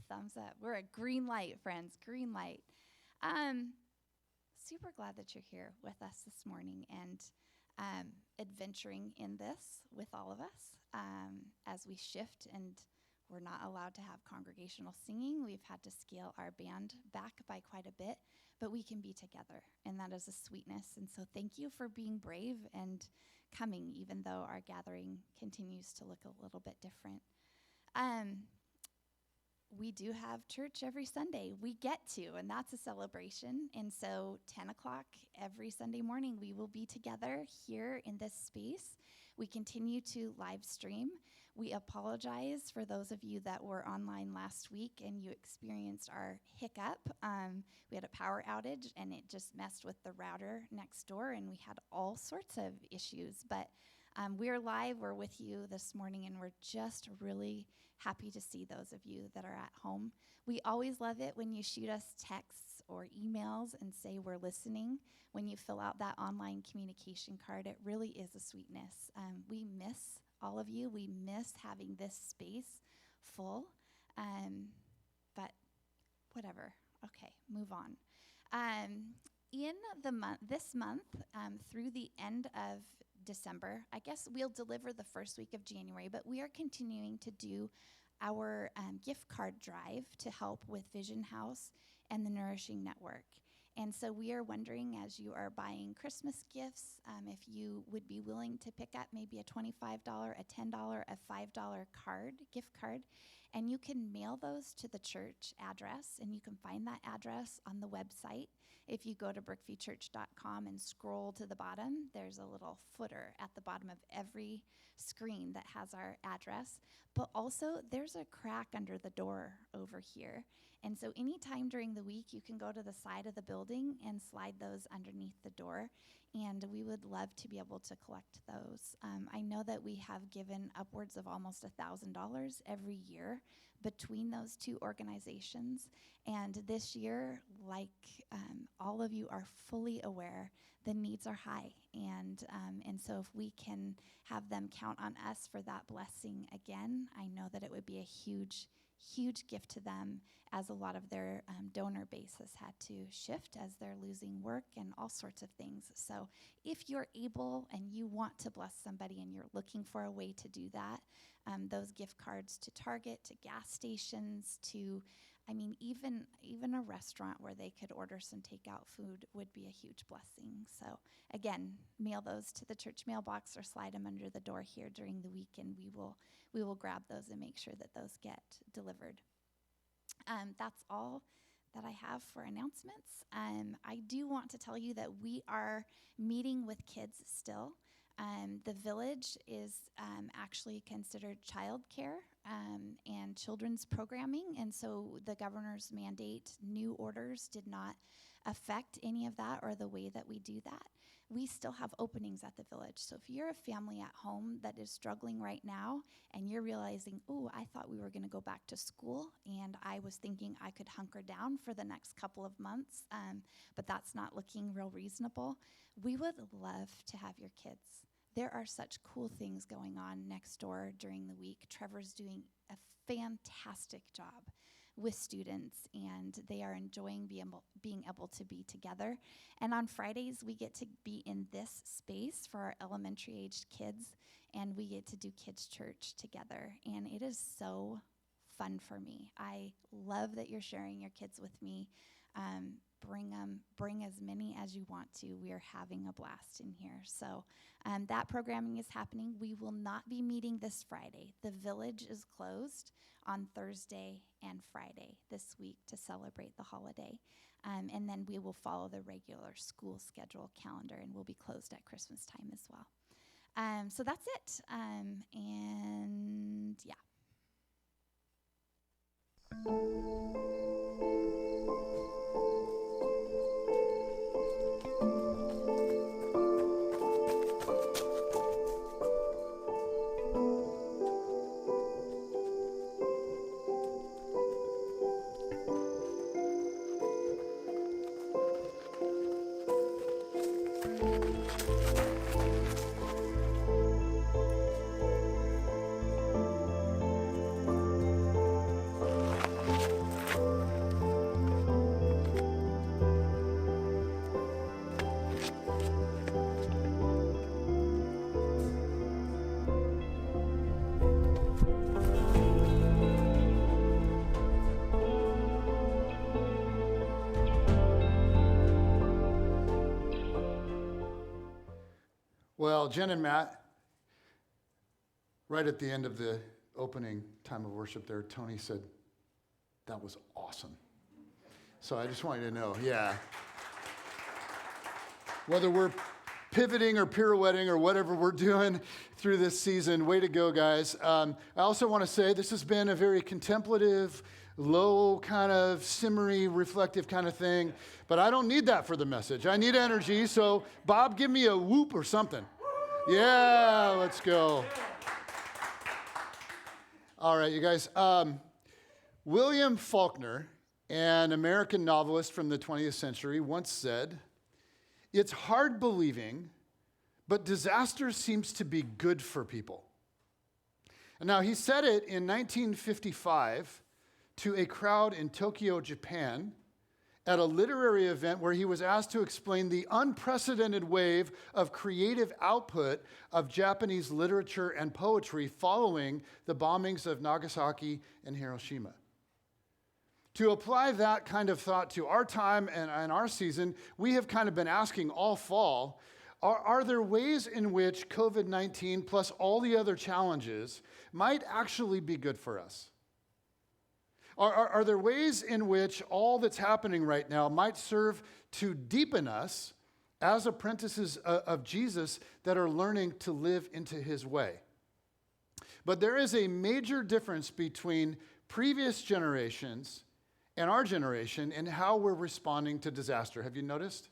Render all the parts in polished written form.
thumbs up. We're a green light, friends, green light. Super glad that you're here with us this morning and adventuring in this with all of us as we shift and we're not allowed to have congregational singing. We've had to scale our band back by quite a bit, but we can be together, and that is a sweetness. And so thank you for being brave and coming, even though our gathering continues to look a little bit different. We do have church every Sunday. We get to, and that's a celebration. And so 10 o'clock every Sunday morning, we will be together here in this space. We continue to live stream. We apologize for those of you that were online last week and you experienced our hiccup. We had a power outage, and it just messed with the router next door, and we had all sorts of issues. But we're live. We're with you this morning, and we're just really happy to see those of you that are at home. We always love it when you shoot us texts or emails and say we're listening. When you fill out that online communication card, it really is a sweetness. We miss all of you. We miss having this space full, but whatever. Okay, move on. In this month, through the end of December, I guess we'll deliver the first week of January, but we are continuing to do our gift card drive to help with Vision House and the Nourishing Network. And so we are wondering, as you are buying Christmas gifts, if you would be willing to pick up maybe a $25, a $10, a $5 gift card, and you can mail those to the church address, and you can find that address on the website. If you go to brookviewchurch.com and scroll to the bottom, there's a little footer at the bottom of every screen that has our address. But also, there's a crack under the door over here. And so anytime during the week, you can go to the side of the building and slide those underneath the door. And we would love to be able to collect those. I know that we have given upwards of almost $1,000 every year between those two organizations. And this year, like all of you are fully aware, the needs are high. And so if we can have them count on us for that blessing again, I know that it would be a huge gift to them, as a lot of their donor base has had to shift as they're losing work and all sorts of things. So if you're able and you want to bless somebody and you're looking for a way to do that, those gift cards to Target, to gas stations, to, even a restaurant where they could order some takeout food would be a huge blessing. So again, mail those to the church mailbox or slide them under the door here during the week, and we will grab those and make sure that those get delivered. That's all that I have for announcements. I do want to tell you that we are meeting with kids still. The village is actually considered childcare and children's programming, and so the governor's mandate, new orders, did not affect any of that or the way that we do that. We still have openings at the village. So if you're a family at home that is struggling right now and you're realizing, oh, I thought we were going to go back to school and I was thinking I could hunker down for the next couple of months, but that's not looking real reasonable, we would love to have your kids. There are such cool things going on next door during the week. Trevor's doing a fantastic job with students, and they are enjoying being able to be together. And on Fridays, we get to be in this space for our elementary-aged kids, and we get to do kids' church together. And it is so fun for me. I love that you're sharing your kids with me. Bring as many as you want to. We are having a blast in here. So that programming is happening. We will not be meeting this Friday. The village is closed on Thursday and Friday this week to celebrate the holiday. And then we will follow the regular school schedule calendar, and we'll be closed at Christmas time as well. So that's it. And yeah. Well, Jen and Matt, right at the end of the opening time of worship there, Tony said, that was awesome. So I just want you to know, yeah. Whether we're pivoting or pirouetting or whatever we're doing through this season, way to go, guys. I also want to say this has been a very contemplative, low kind of simmery, reflective kind of thing, but I don't need that for the message. I need energy, so Bob, give me a whoop or something. Yeah, let's go. All right, you guys. William Faulkner, an American novelist from the 20th century, once said, "It's hard believing, but disaster seems to be good for people." And now, he said it in 1955 to a crowd in Tokyo, Japan, at a literary event where he was asked to explain the unprecedented wave of creative output of Japanese literature and poetry following the bombings of Nagasaki and Hiroshima. To apply that kind of thought to our time and our season, we have kind of been asking all fall, are there ways in which COVID-19 plus all the other challenges might actually be good for us? Are there ways in which all that's happening right now might serve to deepen us as apprentices of Jesus that are learning to live into his way? But there is a major difference between previous generations and our generation in how we're responding to disaster. Have you noticed?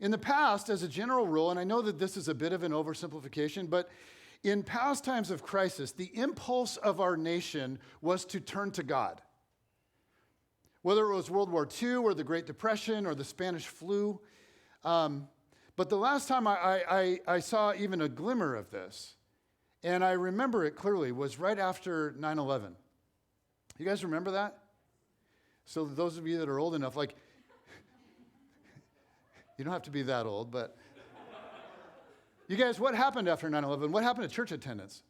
In the past, as a general rule, and I know that this is a bit of an oversimplification, but in past times of crisis, the impulse of our nation was to turn to God. Whether it was World War II or the Great Depression or the Spanish flu. But the last time I saw even a glimmer of this, and I remember it clearly, was right after 9/11. You guys remember that? So those of you that are old enough, like, you don't have to be that old, but you guys, what happened after 9/11? What happened to church attendance?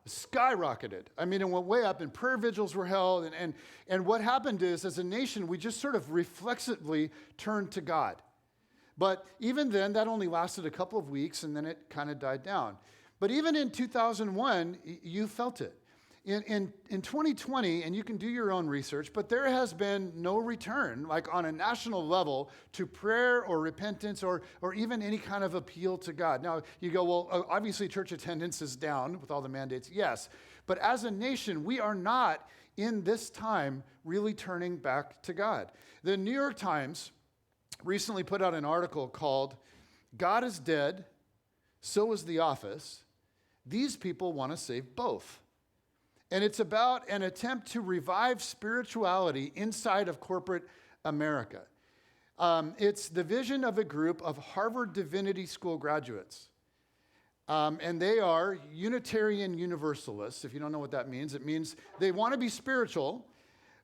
Skyrocketed. I mean, it went way up, and prayer vigils were held, and what happened is, as a nation, we just sort of reflexively turned to God. But even then, that only lasted a couple of weeks, and then it kind of died down. But even in 2001, you felt it. In 2020, and you can do your own research, but there has been no return, like on a national level, to prayer or repentance or even any kind of appeal to God. Now, you go, well, obviously church attendance is down with all the mandates. Yes, but as a nation, we are not in this time really turning back to God. The New York Times recently put out an article called "God is Dead, So is the Office. These people want to save both." And it's about an attempt to revive spirituality inside of corporate America. It's the vision of a group of Harvard Divinity School graduates. And they are Unitarian Universalists. If you don't know what that means, it means they want to be spiritual,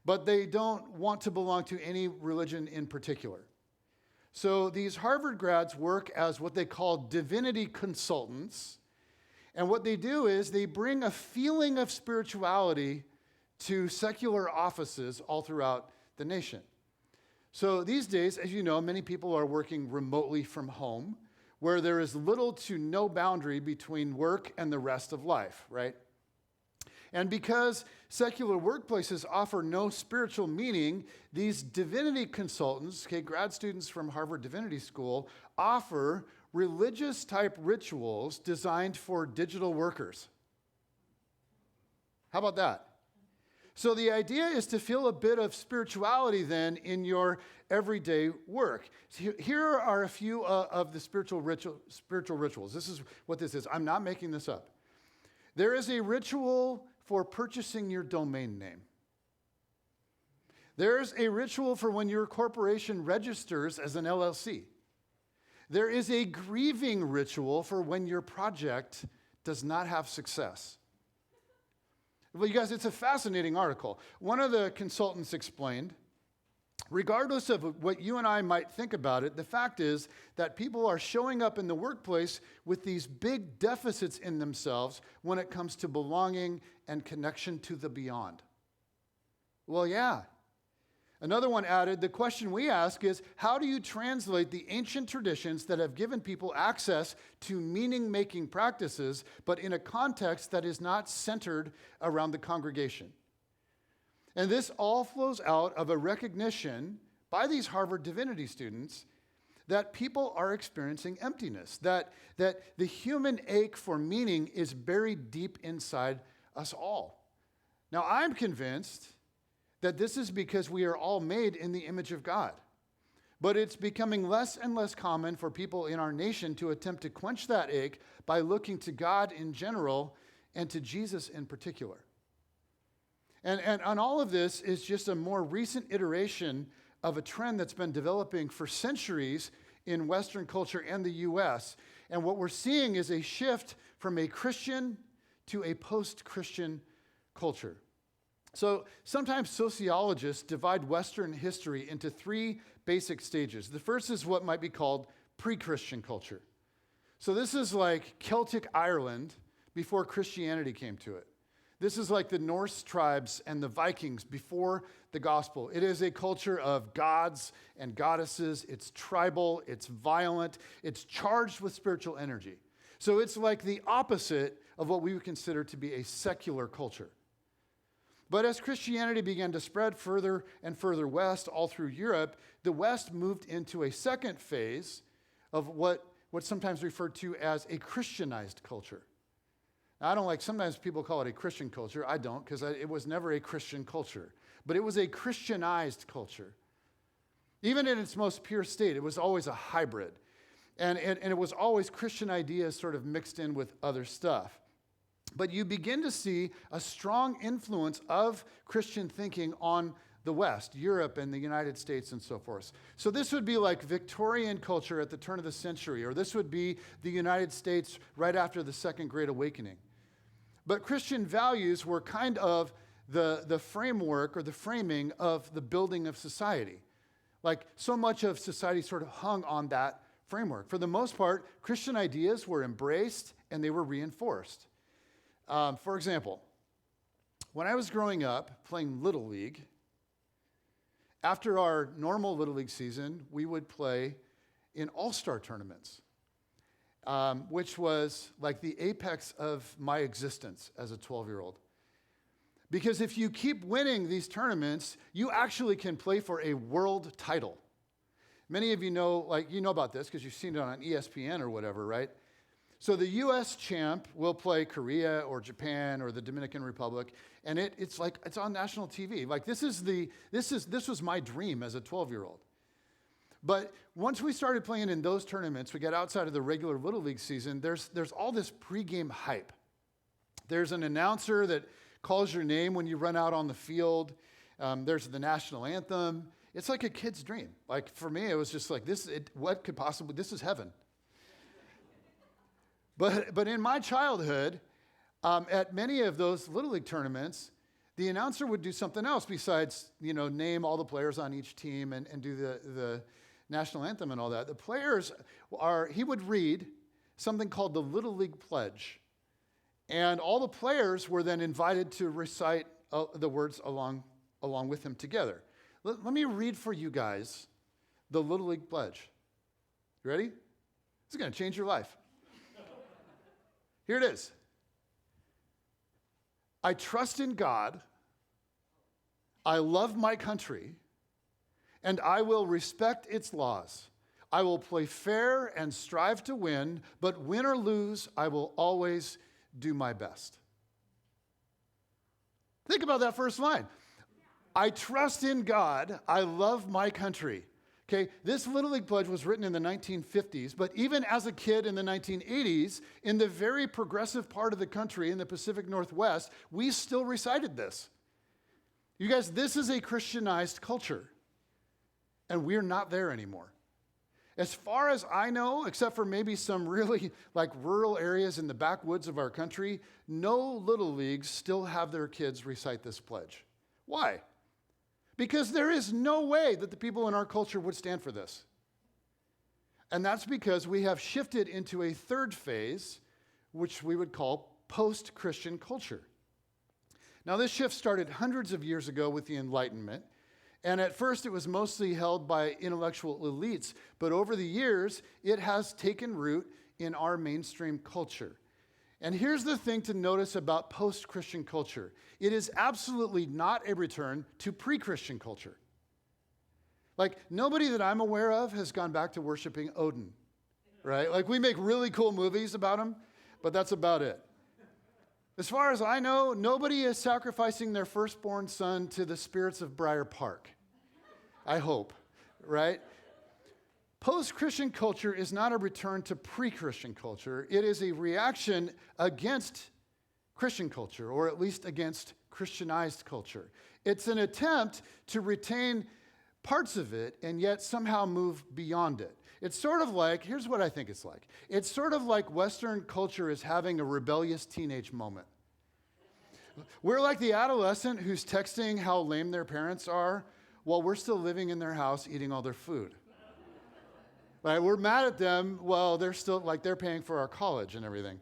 but they don't want to belong to any religion in particular. So these Harvard grads work as what they call divinity consultants. And what they do is they bring a feeling of spirituality to secular offices all throughout the nation. So these days, as you know, many people are working remotely from home, where there is little to no boundary between work and the rest of life, right? And because secular workplaces offer no spiritual meaning, these divinity consultants, grad students from Harvard Divinity School, offer religious type rituals designed for digital workers. How about that? So the idea is to feel a bit of spirituality then in your everyday work. So here are a few of the spiritual rituals. This is what this is. I'm not making this up. There is a ritual for purchasing your domain name. There's a ritual for when your corporation registers as an LLC. There is a grieving ritual for when your project does not have success. Well, you guys, it's a fascinating article. One of the consultants explained, regardless of what you and I might think about it, the fact is that people are showing up in the workplace with these big deficits in themselves when it comes to belonging and connection to the beyond. Well, yeah. Another one added, the question we ask is, how do you translate the ancient traditions that have given people access to meaning-making practices, but in a context that is not centered around the congregation? And this all flows out of a recognition by these Harvard divinity students that people are experiencing emptiness, that the human ache for meaning is buried deep inside us all. Now, I'm convinced that this is because we are all made in the image of God. But it's becoming less and less common for people in our nation to attempt to quench that ache by looking to God in general and to Jesus in particular. And on all of this is just a more recent iteration of a trend that's been developing for centuries in Western culture and the U.S. And what we're seeing is a shift from a Christian to a post-Christian culture. So sometimes sociologists divide Western history into three basic stages. The first is what might be called pre-Christian culture. So this is like Celtic Ireland before Christianity came to it. This is like the Norse tribes and the Vikings before the gospel. It is a culture of gods and goddesses. It's tribal, it's violent, it's charged with spiritual energy. So it's like the opposite of what we would consider to be a secular culture. But as Christianity began to spread further and further west, all through Europe, the West moved into a second phase of what's sometimes referred to as a Christianized culture. Now, I don't like, sometimes people call it a Christian culture. I don't, because it was never a Christian culture. But it was a Christianized culture. Even in its most pure state, it was always a hybrid. And it was always Christian ideas sort of mixed in with other stuff. But you begin to see a strong influence of Christian thinking on the West, Europe and the United States and so forth. So this would be like Victorian culture at the turn of the century, or this would be the United States right after the Second Great Awakening. But Christian values were kind of the framework or the framing of the building of society. Like so much of society sort of hung on that framework. For the most part, Christian ideas were embraced and they were reinforced. For example, when I was growing up playing Little League, after our normal Little League season, we would play in all-star tournaments, which was like the apex of my existence as a 12-year-old. Because if you keep winning these tournaments, you actually can play for a world title. Many of you know about this because you've seen it on ESPN or whatever, right? So the U.S. champ will play Korea or Japan or the Dominican Republic, and it's on national TV. Like this was my dream as a 12-year-old. But once we started playing in those tournaments, we got outside of the regular Little League season, there's all this pregame hype. There's an announcer that calls your name when you run out on the field. There's the national anthem. It's like a kid's dream. Like for me, it was just like this is heaven. But in my childhood, at many of those Little League tournaments, the announcer would do something else besides, name all the players on each team and do the national anthem and all that. The players he would read something called the Little League Pledge. And all the players were then invited to recite the words along with him together. Let me read for you guys the Little League Pledge. You ready? This is going to change your life. Here it is. I trust in God, I love my country, and I will respect its laws. I will play fair and strive to win, but win or lose, I will always do my best. Think about that first line. I trust in God, I love my country. Okay, this Little League Pledge was written in the 1950s, but even as a kid in the 1980s, in the very progressive part of the country, in the Pacific Northwest, we still recited this. You guys, this is a Christianized culture, and we're not there anymore. As far as I know, except for maybe some really rural areas in the backwoods of our country, no Little Leagues still have their kids recite this pledge. Why? Because there is no way that the people in our culture would stand for this. And that's because we have shifted into a third phase, which we would call post-Christian culture. Now, this shift started hundreds of years ago with the Enlightenment, And at first, it was mostly held by intellectual elites, but over the years, it has taken root in our mainstream culture. And here's the thing to notice about post-Christian culture. It is absolutely not a return to pre-Christian culture. Like, nobody that I'm aware of has gone back to worshiping Odin, right? Like, we make really cool movies about him, but that's about it. As far as I know, nobody is sacrificing their firstborn son to the spirits of Briar Park. I hope, right? Post-Christian culture is not a return to pre-Christian culture. It is a reaction against Christian culture, or at least against Christianized culture. It's an attempt to retain parts of it and yet somehow move beyond it. It's sort of like, here's what I think it's like. It's sort of like Western culture is having a rebellious teenage moment. We're like the adolescent who's texting how lame their parents are while we're still living in their house eating all their food. Right? We're mad at them while they're still, like, they're paying for our college and everything.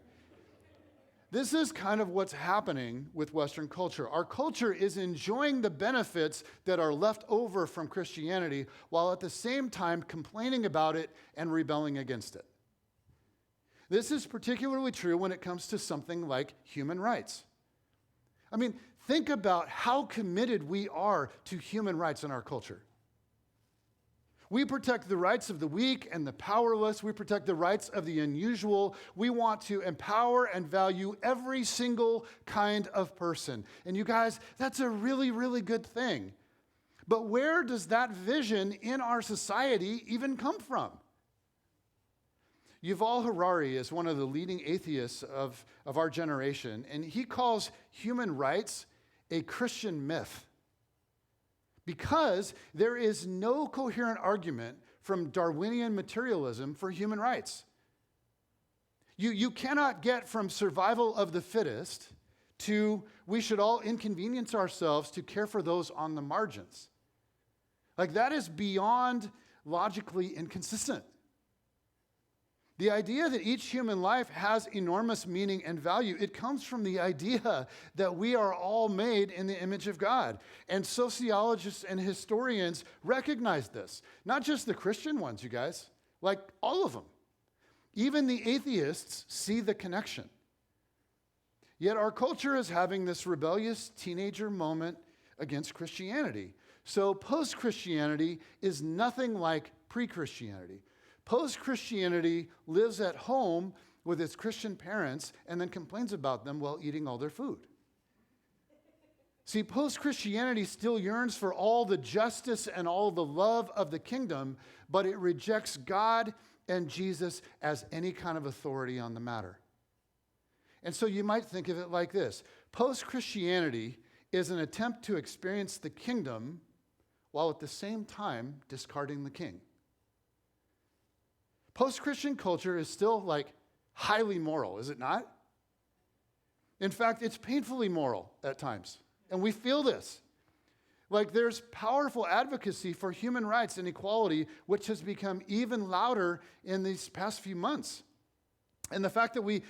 This is kind of what's happening with Western culture. Our culture is enjoying the benefits that are left over from Christianity while at the same time complaining about it and rebelling against it. This is particularly true when it comes to something like human rights. I mean, think about how committed we are to human rights in our culture. We protect the rights of the weak and the powerless. We protect the rights of the unusual. We want to empower and value every single kind of person. And you guys, that's a really, really good thing. But where does that vision in our society even come from? Yuval Harari is one of the leading atheists of our generation, and he calls human rights a Christian myth. Because there is no coherent argument from Darwinian materialism for human rights. You cannot get from survival of the fittest to we should all inconvenience ourselves to care for those on the margins. Like, that is beyond logically inconsistent. The idea that each human life has enormous meaning and value, it comes from the idea that we are all made in the image of God. And sociologists and historians recognize this. Not just the Christian ones, you guys, like all of them. Even the atheists see the connection. Yet our culture is having this rebellious teenager moment against Christianity. So post-Christianity is nothing like pre-Christianity. Post-Christianity lives at home with its Christian parents and then complains about them while eating all their food. See, post-Christianity still yearns for all the justice and all the love of the kingdom, but it rejects God and Jesus as any kind of authority on the matter. And so you might think of it like this. Post-Christianity is an attempt to experience the kingdom while at the same time discarding the king. Post-Christian culture is still like highly moral, is it not? In fact, it's painfully moral at times. And we feel this. Like, there's powerful advocacy for human rights and equality, which has become even louder in these past few months. And the fact that we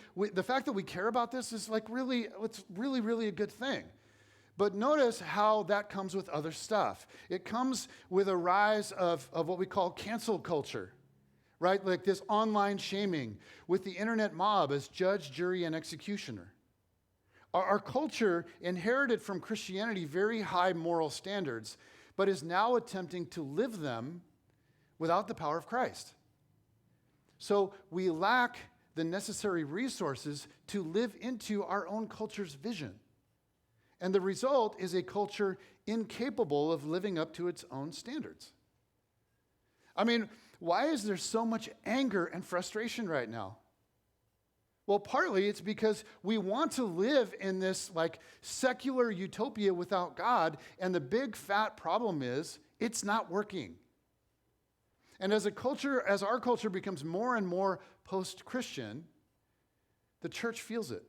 care about this is like it's really a good thing. But notice how that comes with other stuff. It comes with a rise of what we call cancel culture. Right? Like this online shaming with the internet mob as judge, jury, and executioner. Our culture inherited from Christianity very high moral standards, but is now attempting to live them without the power of Christ. So we lack the necessary resources to live into our own culture's vision. And the result is a culture incapable of living up to its own standards. I mean, why is there so much anger and frustration right now? Well, partly it's because we want to live in this like secular utopia without God, and the big fat problem is it's not working. And as our culture becomes more and more post-Christian, the church feels it.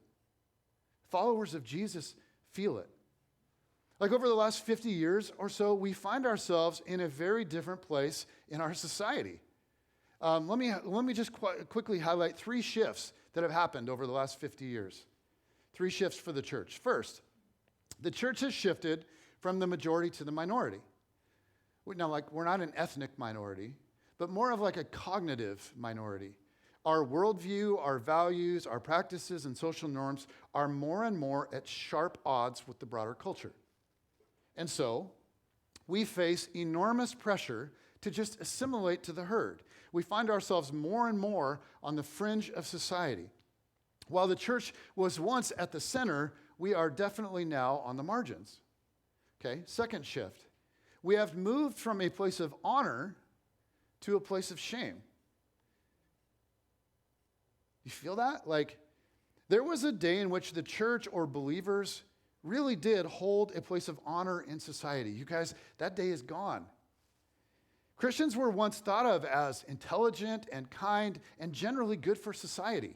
Followers of Jesus feel it. Like over the last 50 years or so, we find ourselves in a very different place in our society. Let me just quickly highlight 3 shifts that have happened over the last 50 years. 3 shifts for the church. First, the church has shifted from the majority to the minority. Now, like, we're not an ethnic minority, but more of like a cognitive minority. Our worldview, our values, our practices, and social norms are more and more at sharp odds with the broader culture. And so, we face enormous pressure to just assimilate to the herd. We find ourselves more and more on the fringe of society. While the church was once at the center, we are definitely now on the margins. Okay, second shift. We have moved from a place of honor to a place of shame. You feel that? Like, there was a day in which the church or believers really did hold a place of honor in society. You guys, that day is gone. Christians were once thought of as intelligent and kind and generally good for society.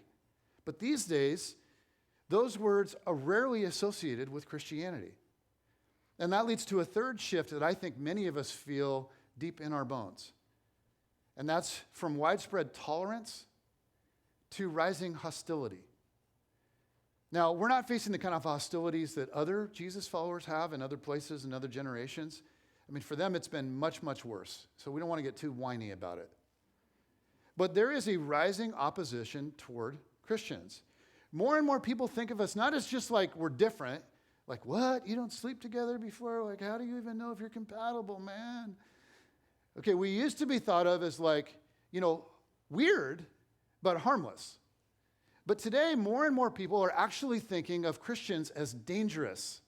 But these days, those words are rarely associated with Christianity. And that leads to a third shift that I think many of us feel deep in our bones. And that's from widespread tolerance to rising hostility. Now, we're not facing the kind of hostilities that other Jesus followers have in other places and other generations. I mean, for them, it's been much, much worse. So we don't want to get too whiny about it. But there is a rising opposition toward Christians. More and more people think of us not as just like we're different. Like, what? You don't sleep together before? Like, how do you even know if you're compatible, man? Okay, we used to be thought of as like, weird, but harmless. But today, more and more people are actually thinking of Christians as dangerous,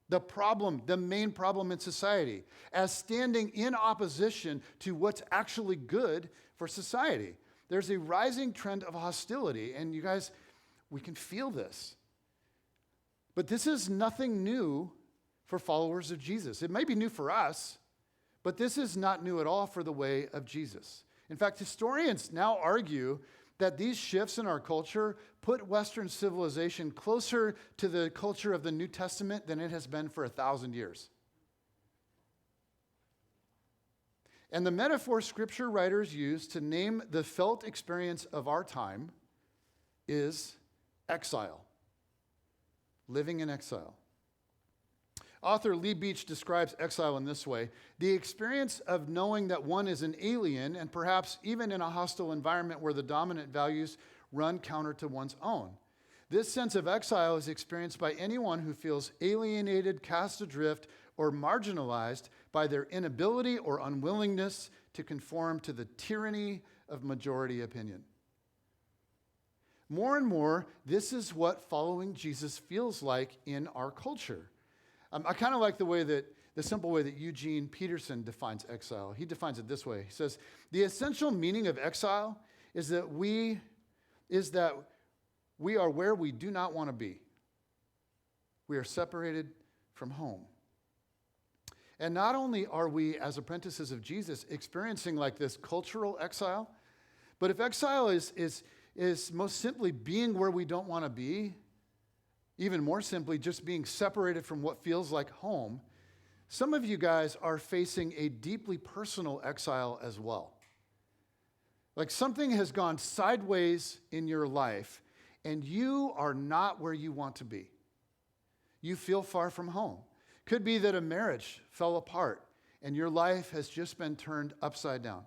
the problem, the main problem in society, as standing in opposition to what's actually good for society. There's a rising trend of hostility, and you guys, we can feel this. But this is nothing new for followers of Jesus. It may be new for us, but this is not new at all for the way of Jesus. In fact, historians now argue that these shifts in our culture put Western civilization closer to the culture of the New Testament than it has been for 1,000 years. And the metaphor scripture writers use to name the felt experience of our time is exile, living in exile. Author Lee Beach describes exile in this way: the experience of knowing that one is an alien and perhaps even in a hostile environment where the dominant values run counter to one's own. This sense of exile is experienced by anyone who feels alienated, cast adrift, or marginalized by their inability or unwillingness to conform to the tyranny of majority opinion. More and more, this is what following Jesus feels like in our culture. I kind of like the simple way that Eugene Peterson defines exile. He defines it this way. He says, the essential meaning of exile is that we are where we do not want to be. We are separated from home. And not only are we, as apprentices of Jesus, experiencing like this cultural exile, but if exile is most simply being where we don't want to be, even more simply, just being separated from what feels like home, some of you guys are facing a deeply personal exile as well. Like something has gone sideways in your life, and you are not where you want to be. You feel far from home. Could be that a marriage fell apart, and your life has just been turned upside down.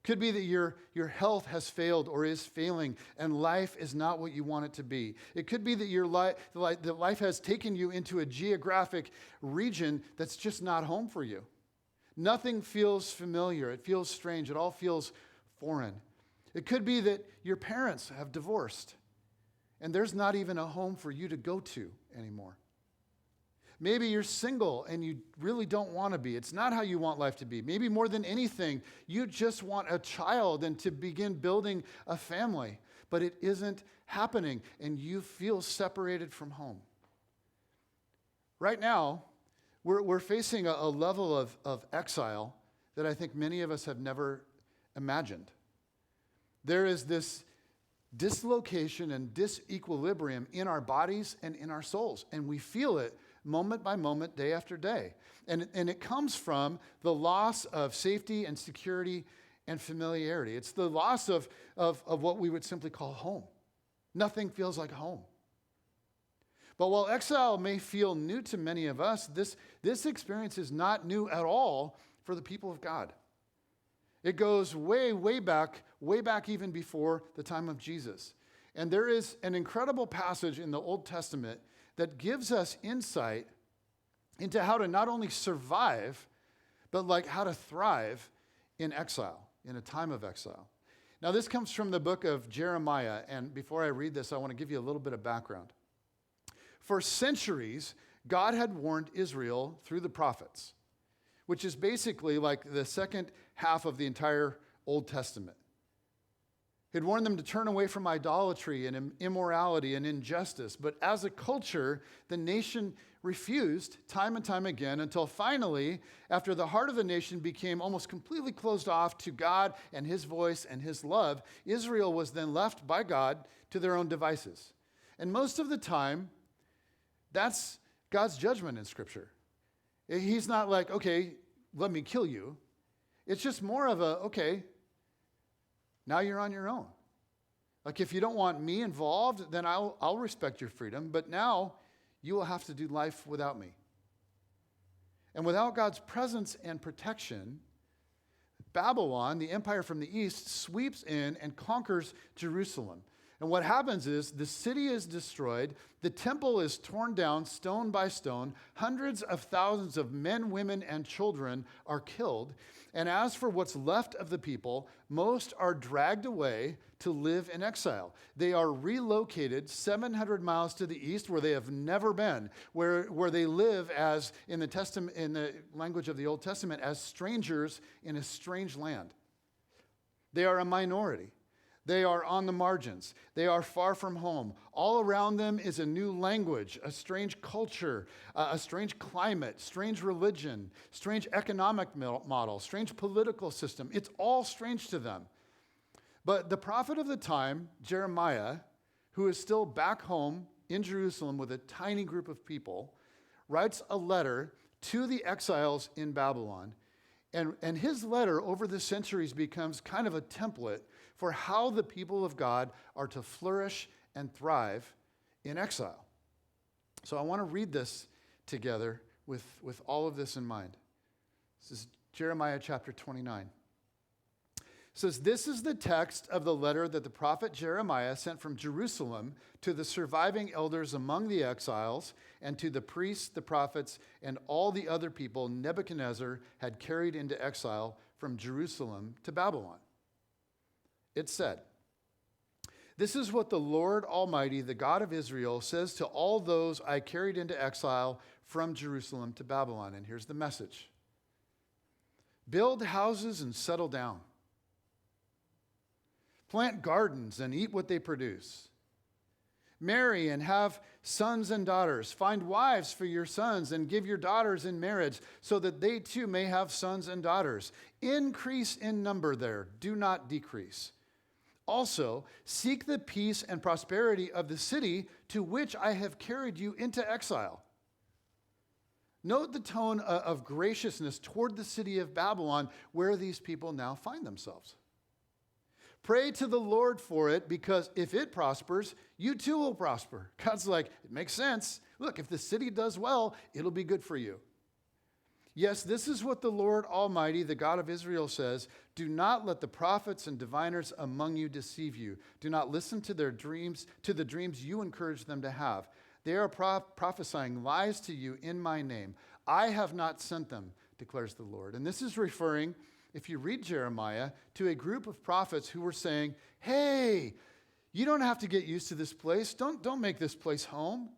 Could be that your health has failed or is failing and life is not what you want it to be. It could be that that life has taken you into a geographic region that's just not home for you. Nothing feels familiar. It feels strange. It all feels foreign. It could be that your parents have divorced and there's not even a home for you to go to anymore. Maybe you're single and you really don't want to be. It's not how you want life to be. Maybe more than anything, you just want a child and to begin building a family, but it isn't happening and you feel separated from home. Right now, we're facing a level of exile that I think many of us have never imagined. There is this dislocation and disequilibrium in our bodies and in our souls, and we feel it moment by moment, day after day. And it comes from the loss of safety and security and familiarity. It's the loss of what we would simply call home. Nothing feels like home. But while exile may feel new to many of us, this experience is not new at all for the people of God. It goes way back even before the time of Jesus. And there is an incredible passage in the Old Testament that gives us insight into how to not only survive, but like how to thrive in exile, in a time of exile. Now, this comes from the book of Jeremiah, and before I read this, I want to give you a little bit of background. For centuries, God had warned Israel through the prophets, which is basically like the second half of the entire Old Testament. He'd warned them to turn away from idolatry and immorality and injustice, but as a culture, the nation refused time and time again until finally, after the heart of the nation became almost completely closed off to God and his voice and his love, Israel was then left by God to their own devices. And most of the time, that's God's judgment in Scripture. He's not like, okay, let me kill you. It's just more of a, okay, now you're on your own. Like if you don't want me involved, then I'll respect your freedom, but now you will have to do life without me. And without God's presence and protection, Babylon, the empire from the east, sweeps in and conquers Jerusalem. And what happens is the city is destroyed, the temple is torn down stone by stone, hundreds of thousands of men, women, and children are killed. And as for what's left of the people, most are dragged away to live in exile. They are relocated 700 miles to the east where they have never been, where they live as, in the language of the Old Testament, as strangers in a strange land. They are a minority. They are on the margins. They are far from home. All around them is a new language, a strange culture, a strange climate, strange religion, strange economic model, strange political system. It's all strange to them. But the prophet of the time, Jeremiah, who is still back home in Jerusalem with a tiny group of people, writes a letter to the exiles in Babylon. And his letter over the centuries becomes kind of a template for how the people of God are to flourish and thrive in exile. So I want to read this together with all of this in mind. This is Jeremiah chapter 29. It says, "This is the text of the letter that the prophet Jeremiah sent from Jerusalem to the surviving elders among the exiles and to the priests, the prophets, and all the other people Nebuchadnezzar had carried into exile from Jerusalem to Babylon. It said, 'This is what the Lord Almighty, the God of Israel, says to all those I carried into exile from Jerusalem to Babylon.'" And here's the message. "Build houses and settle down. Plant gardens and eat what they produce. Marry and have sons and daughters. Find wives for your sons and give your daughters in marriage so that they too may have sons and daughters. Increase in number there, do not decrease. Also, seek the peace and prosperity of the city to which I have carried you into exile." Note the tone of graciousness toward the city of Babylon where these people now find themselves. "Pray to the Lord for it, because if it prospers, you too will prosper." God's like, it makes sense. Look, if the city does well, it'll be good for you. "Yes, this is what the Lord Almighty, the God of Israel, says. Do not let the prophets and diviners among you deceive you. Do not listen to their dreams, to the dreams you encourage them to have. They are prophesying lies to you in my name. I have not sent them, declares the Lord." And this is referring, if you read Jeremiah, to a group of prophets who were saying, hey, you don't have to get used to this place. Don't make this place home.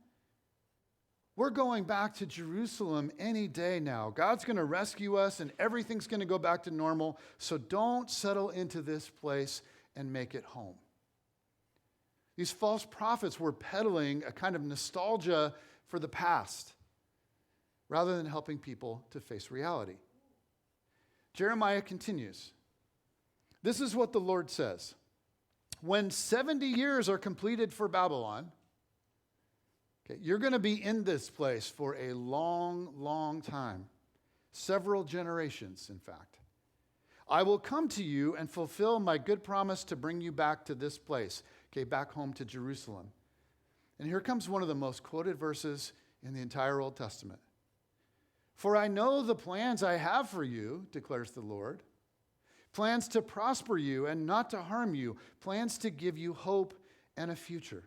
We're going back to Jerusalem any day now. God's going to rescue us and everything's going to go back to normal. So don't settle into this place and make it home. These false prophets were peddling a kind of nostalgia for the past rather than helping people to face reality. Jeremiah continues. "This is what the Lord says. When 70 years are completed for Babylon," okay, you're going to be in this place for a long, long time. Several generations, in fact. "I will come to you and fulfill my good promise to bring you back to this place." Okay, back home to Jerusalem. And here comes one of the most quoted verses in the entire Old Testament. For I know the plans I have for you, declares the Lord. Plans to prosper you and not to harm you. Plans to give you hope and a future.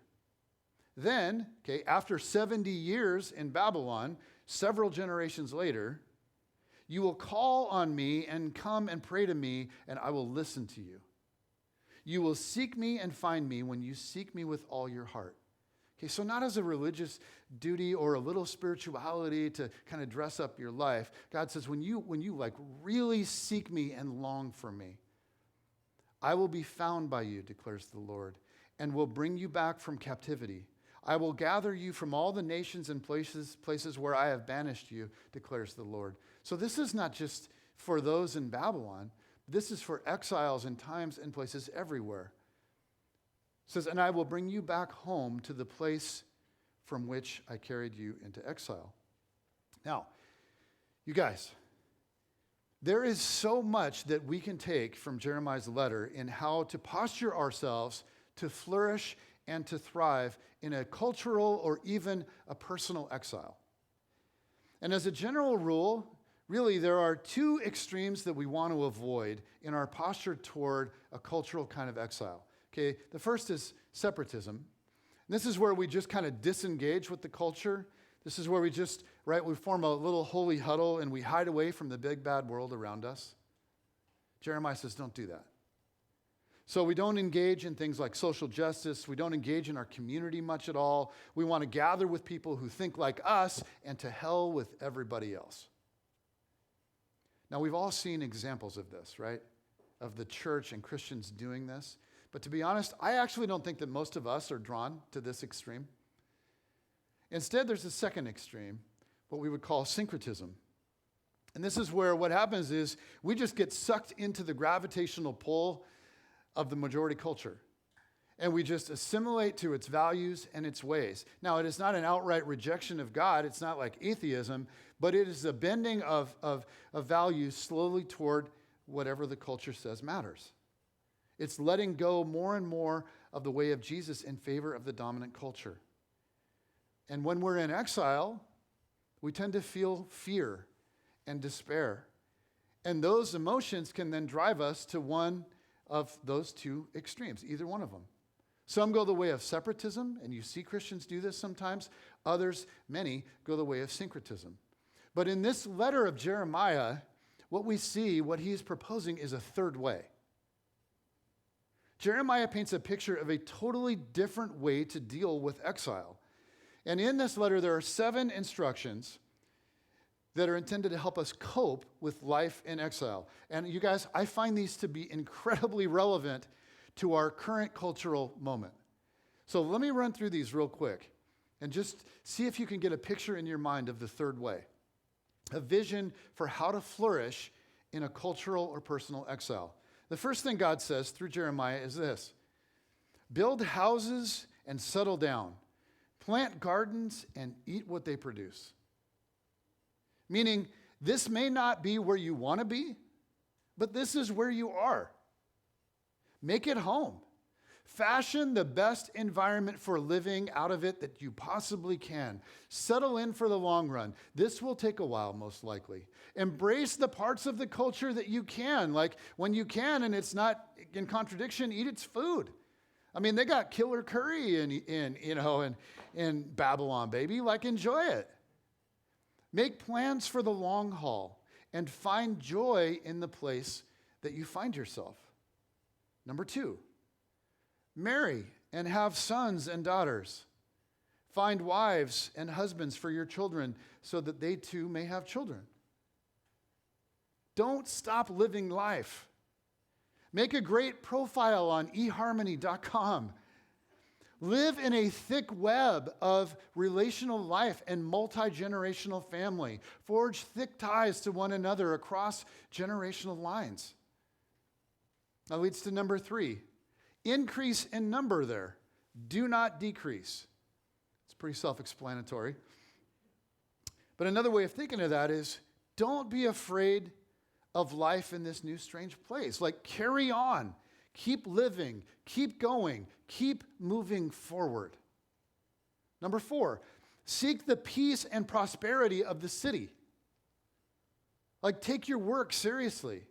Then, after 70 years in Babylon, several generations later, you will call on me and come and pray to me, and I will listen to you. You will seek me and find me when you seek me with all your heart. Okay, so not as a religious duty or a little spirituality to kind of dress up your life. God says, when you like really seek me and long for me, I will be found by you, declares the Lord, and will bring you back from captivity. I will gather you from all the nations and places where I have banished you, declares the Lord. So this is not just for those in Babylon. This is for exiles in times and places everywhere. It says, and I will bring you back home to the place from which I carried you into exile. Now, you guys, there is so much that we can take from Jeremiah's letter in how to posture ourselves to flourish and to thrive in a cultural or even a personal exile. And as a general rule, really, there are two extremes that we want to avoid in our posture toward a cultural kind of exile. Okay, the first is separatism. And this is where we just kind of disengage with the culture. This is where we just, we form a little holy huddle and we hide away from the big bad world around us. Jeremiah says, don't do that. So we don't engage in things like social justice. We don't engage in our community much at all. We want to gather with people who think like us and to hell with everybody else. Now, we've all seen examples of this, right? Of the church and Christians doing this. But to be honest, I actually don't think that most of us are drawn to this extreme. Instead, there's a second extreme, what we would call syncretism. And this is where what happens is we just get sucked into the gravitational pull of the majority culture. And we just assimilate to its values and its ways. Now, it is not an outright rejection of God. It's not like atheism, but it is a bending of values slowly toward whatever the culture says matters. It's letting go more and more of the way of Jesus in favor of the dominant culture. And when we're in exile, we tend to feel fear and despair. And those emotions can then drive us to one of those two extremes, either one of them. Some go the way of separatism, and you see Christians do this sometimes. Others, many, go the way of syncretism. But in this letter of Jeremiah, what we see, what he is proposing is a third way. Jeremiah paints a picture of a totally different way to deal with exile. And in this letter, there are 7 instructions that are intended to help us cope with life in exile. And you guys, I find these to be incredibly relevant to our current cultural moment. So let me run through these real quick and just see if you can get a picture in your mind of the third way, a vision for how to flourish in a cultural or personal exile. The first thing God says through Jeremiah is this: build houses and settle down, plant gardens and eat what they produce. Meaning, this may not be where you want to be, but this is where you are. Make it home. Fashion the best environment for living out of it that you possibly can. Settle in for the long run. This will take a while, most likely. Embrace the parts of the culture that you can. Like when you can and it's not in contradiction, eat its food. I mean, they got killer curry in Babylon, baby. Like, enjoy it. Make plans for the long haul and find joy in the place that you find yourself. Number 2, marry and have sons and daughters. Find wives and husbands for your children so that they too may have children. Don't stop living life. Make a great profile on eharmony.com. Live in a thick web of relational life and multi-generational family. Forge thick ties to one another across generational lines. That leads to number 3. Increase in number there. Do not decrease. It's pretty self-explanatory. But another way of thinking of that is, don't be afraid of life in this new strange place. Like, carry on. Keep living. Keep going. Keep moving forward. Number 4, seek the peace and prosperity of the city. Like, take your work seriously.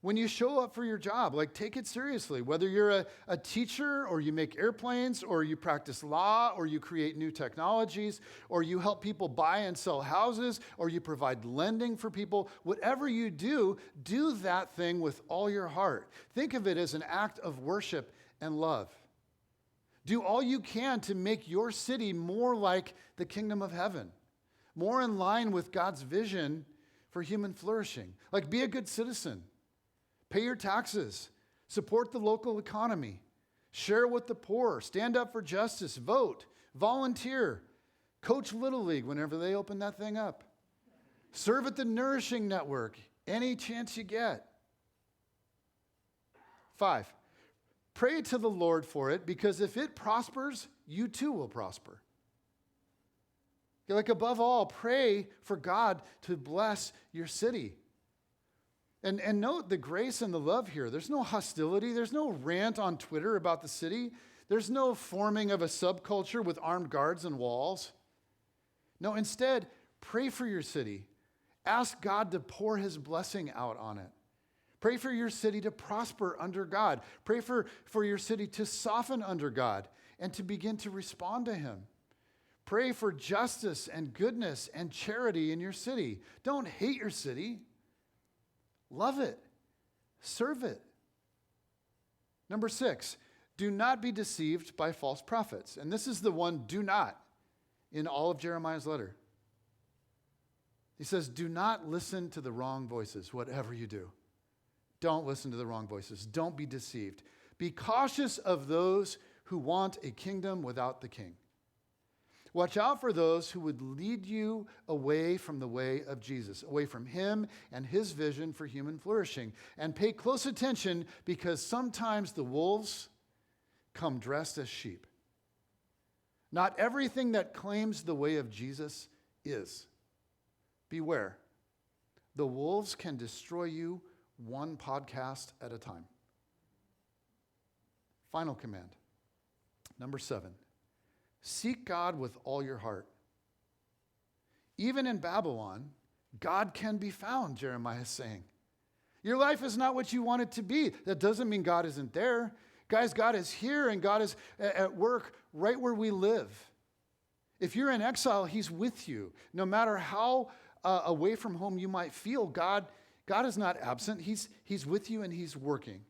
When you show up for your job, like, take it seriously. Whether you're a teacher, or you make airplanes, or you practice law, or you create new technologies, or you help people buy and sell houses, or you provide lending for people, whatever you do, do that thing with all your heart. Think of it as an act of worship and love. Do all you can to make your city more like the kingdom of heaven, more in line with God's vision for human flourishing. Like, be a good citizen. Pay your taxes. Support the local economy. Share with the poor. Stand up for justice. Vote. Volunteer. Coach Little League whenever they open that thing up. Serve at the Nourishing Network any chance you get. 5, pray to the Lord for it, because if it prospers, you too will prosper. Like, above all, pray for God to bless your city. And note the grace and the love here. There's no hostility. There's no rant on Twitter about the city. There's no forming of a subculture with armed guards and walls. No, instead, pray for your city. Ask God to pour his blessing out on it. Pray for your city to prosper under God. Pray for your city to soften under God and to begin to respond to him. Pray for justice and goodness and charity in your city. Don't hate your city. Love it. Serve it. Number 6, do not be deceived by false prophets. And this is the one do not in all of Jeremiah's letter. He says, do not listen to the wrong voices, whatever you do. Don't listen to the wrong voices. Don't be deceived. Be cautious of those who want a kingdom without the king. Watch out for those who would lead you away from the way of Jesus, away from him and his vision for human flourishing. And pay close attention, because sometimes the wolves come dressed as sheep. Not everything that claims the way of Jesus is. Beware. The wolves can destroy you one podcast at a time. Final command. Number 7. Seek God with all your heart. Even in Babylon, God can be found, Jeremiah is saying. Your life is not what you want it to be. That doesn't mean God isn't there. Guys, God is here, and God is at work right where we live. If you're in exile, he's with you. No matter how away from home you might feel, God is not absent. He's with you, and he's working.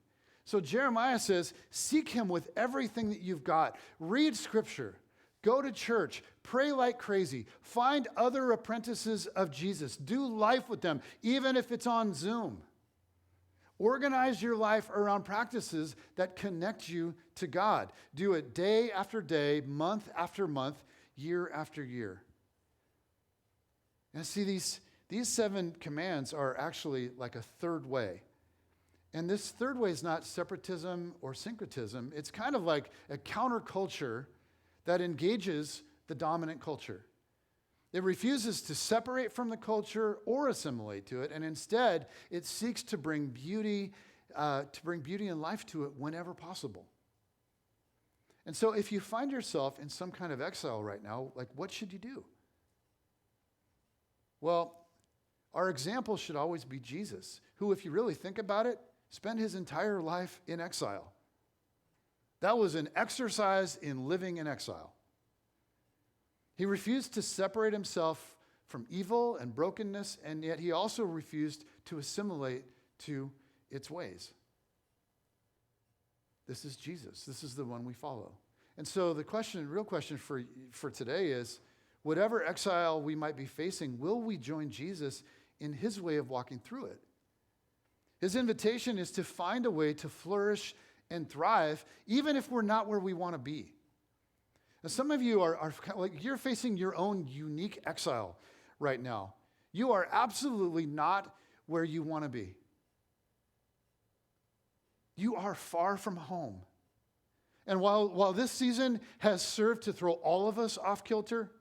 So Jeremiah says, seek him with everything that you've got. Read scripture. Go to church, pray like crazy, find other apprentices of Jesus, do life with them, even if it's on Zoom. Organize your life around practices that connect you to God. Do it day after day, month after month, year after year. And see, these 7 commands are actually like a third way. And this third way is not separatism or syncretism. It's kind of like a counterculture that engages the dominant culture. It refuses to separate from the culture or assimilate to it, and instead it seeks to bring beauty and life to it whenever possible. And so if you find yourself in some kind of exile right now, like, what should you do? Well, our example should always be Jesus, who, if you really think about it, spent his entire life in exile. That was an exercise in living in exile. He refused to separate himself from evil and brokenness, and yet he also refused to assimilate to its ways. This is Jesus. This is the one we follow. And so the real question for today is, whatever exile we might be facing, will we join Jesus in his way of walking through it? His invitation is to find a way to flourish and thrive, even if we're not where we want to be. Now, some of you are kind of like, you're facing your own unique exile right now. You are absolutely not where you want to be. You are far from home. And while this season has served to throw all of us off kilter,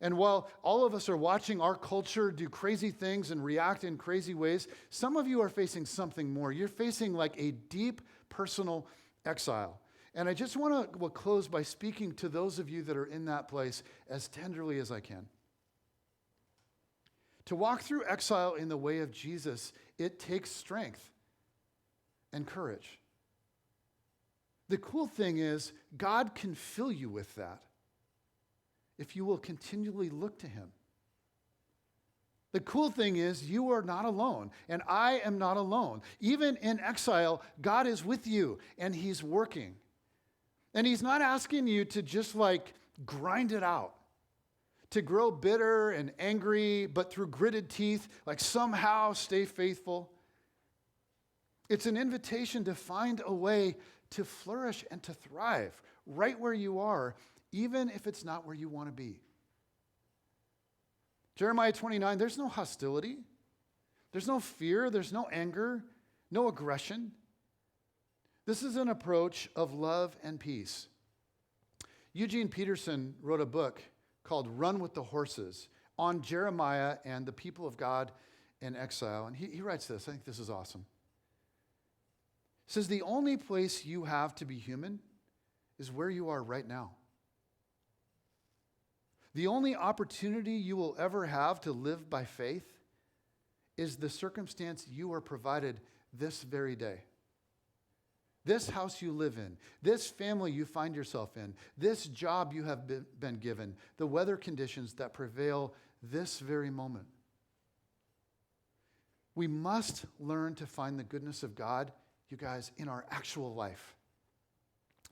and while all of us are watching our culture do crazy things and react in crazy ways, some of you are facing something more. You're facing like a deep personal exile. And I just want to close by speaking to those of you that are in that place as tenderly as I can. To walk through exile in the way of Jesus, it takes strength and courage. The cool thing is, God can fill you with that if you will continually look to him. The cool thing is, you are not alone, and I am not alone. Even in exile, God is with you, and he's working. And he's not asking you to just grind it out, to grow bitter and angry, but through gritted teeth, somehow stay faithful. It's an invitation to find a way to flourish and to thrive right where you are, even if it's not where you want to be. Jeremiah 29, there's no hostility. There's no fear. There's no anger, no aggression. This is an approach of love and peace. Eugene Peterson wrote a book called Run with the Horses on Jeremiah and the people of God in exile. And he writes this. I think this is awesome. He says, the only place you have to be human is where you are right now. The only opportunity you will ever have to live by faith is the circumstance you are provided this very day. This house you live in, this family you find yourself in, this job you have been given, the weather conditions that prevail this very moment. We must learn to find the goodness of God, you guys, in our actual life.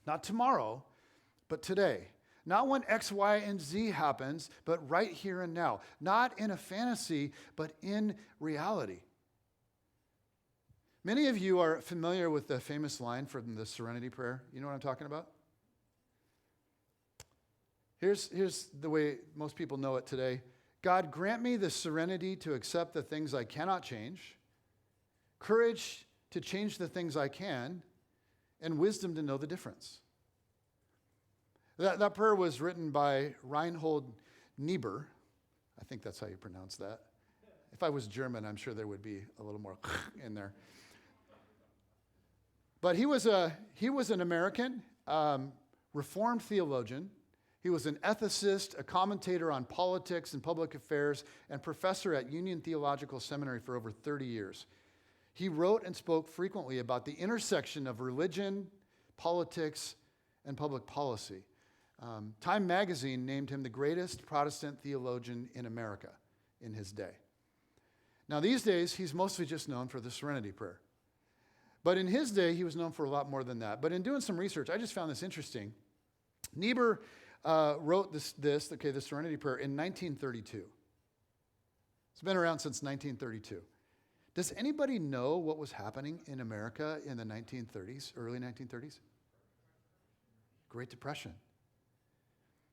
Not tomorrow, but today. Not when X, Y, and Z happens, but right here and now. Not in a fantasy, but in reality. Many of you are familiar with the famous line from the Serenity Prayer. You know what I'm talking about? Here's the way most people know it today. God, grant me the serenity to accept the things I cannot change, courage to change the things I can, and wisdom to know the difference. That prayer was written by Reinhold Niebuhr. I think that's how you pronounce that. If I was German, I'm sure there would be a little more in there. But he was an American Reformed theologian. He was an ethicist, a commentator on politics and public affairs, and professor at Union Theological Seminary for over 30 years. He wrote and spoke frequently about the intersection of religion, politics, and public policy. Time magazine named him the greatest Protestant theologian in America in his day. Now, these days, he's mostly just known for the Serenity Prayer. But in his day, he was known for a lot more than that. But in doing some research, I just found this interesting. Niebuhr wrote the Serenity Prayer in 1932. It's been around since 1932. Does anybody know what was happening in America in the 1930s, early 1930s? Great Depression.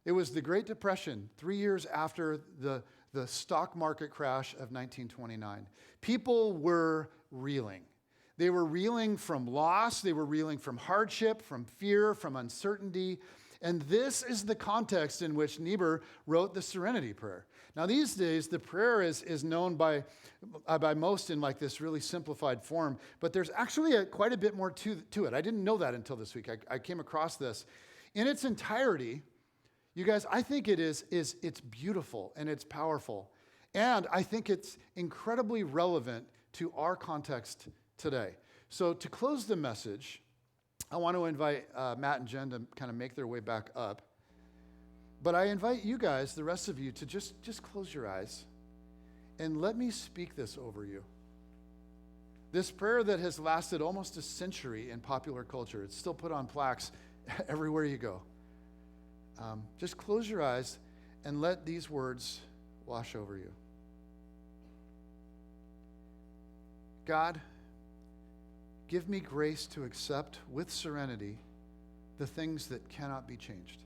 It was the Great Depression, 3 years after the stock market crash of 1929. People were reeling. They were reeling from loss. They were reeling from hardship, from fear, from uncertainty. And this is the context in which Niebuhr wrote the Serenity Prayer. Now, these days, the prayer is known by most in this really simplified form, but there's actually quite a bit more to it. I didn't know that until this week. I came across this. In its entirety, you guys, I think it's beautiful and it's powerful. And I think it's incredibly relevant to our context today. So to close the message, I want to invite Matt and Jen to kind of make their way back up. But I invite you guys, the rest of you, to just close your eyes and let me speak this over you. This prayer that has lasted almost a century in popular culture. It's still put on plaques everywhere you go. Just close your eyes and let these words wash over you. God, give me grace to accept with serenity the things that cannot be changed.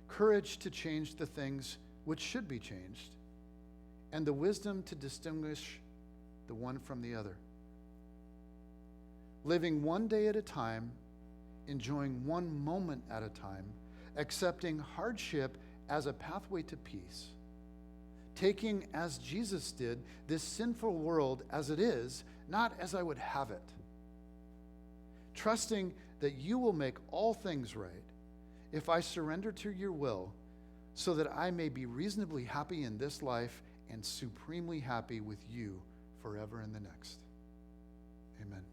Courage to change the things which should be changed, and the wisdom to distinguish the one from the other. Living one day at a time, enjoying one moment at a time, accepting hardship as a pathway to peace, taking, as Jesus did, this sinful world as it is, not as I would have it, trusting that you will make all things right if I surrender to your will so that I may be reasonably happy in this life and supremely happy with you forever in the next. Amen.